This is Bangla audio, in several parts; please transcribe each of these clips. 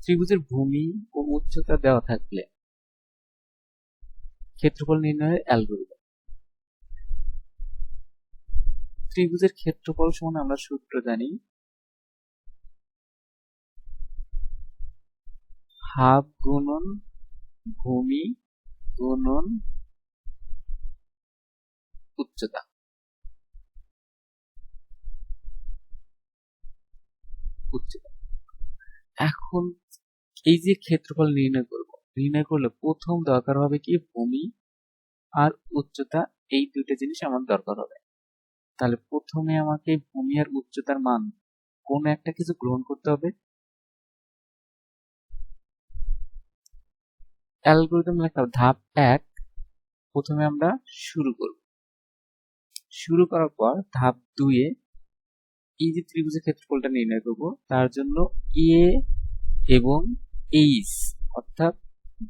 ত্রিভুজের ভূমি ও উচ্চতা দেওয়া থাকলে ক্ষেত্রফল নির্ণয়ের অ্যালগরিদম। ত্রিভুজের ক্ষেত্রফল সমান আমরা সূত্র জানি, হাফ গুণন ভূমি গুণন উচ্চতা। এখন এই যে ক্ষেত্রফল নির্ণয় করলে প্রথম দরকার হবে কি ভূমি আর উচ্চতা, এই দুইটা জিনিস আমার দরকার হবে। তাহলে প্রথমে আমাকে ভূমি আর উচ্চতার মান কোন একটা কিছু গ্রহণ করতে হবে। অ্যালগরিদম লেখা ধাপ 1, প্রথমে আমরা শুরু করার পর ধাপ 2 এ এই যে ত্রিভুজের ক্ষেত্রফলটা নির্ণয় করব, তার জন্য এ এবং এইচ অর্থাৎ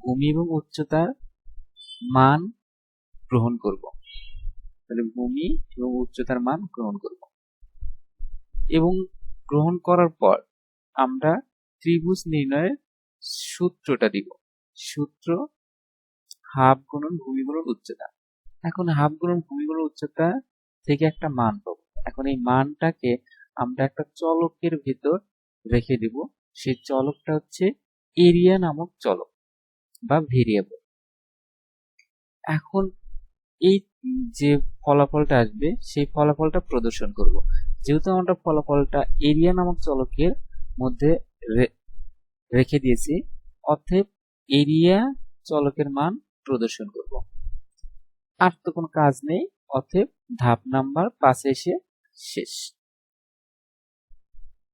ভূমি এবং উচ্চতার মান গ্রহণ করব। তাহলে ভূমি এবং উচ্চতার মান গ্রহণ করব এবং গ্রহণ করার পর আমরা ত্রিভুজ নির্ণয়ের সূত্রটা দিব। সূত্র হাফ গুণন ভূমি গুণন উচ্চতা। এখন হাফ গুণন ভূমি গুণন উচ্চতা থেকে একটা মান পাবো। এখন এই মানটাকে আমরা একটা চলকের ভিতর রেখে দিব। সেই চলকটা হচ্ছে এরিয়া নামক চলক বা ভেরিয়েবল। এখন এই যে ফলাফলটা আসবে সেই ফলাফলটা প্রদর্শন করব। যেহেতু আমরা ফলাফলটা এরিয়া নামক চলকের মধ্যে রেখে দিয়েছি, অতএব এরিয়া চলকের মান প্রদর্শন করব। আর তো কোনো কাজ নেই, অতএব ধাপ নাম্বার 5 এসে শেষ।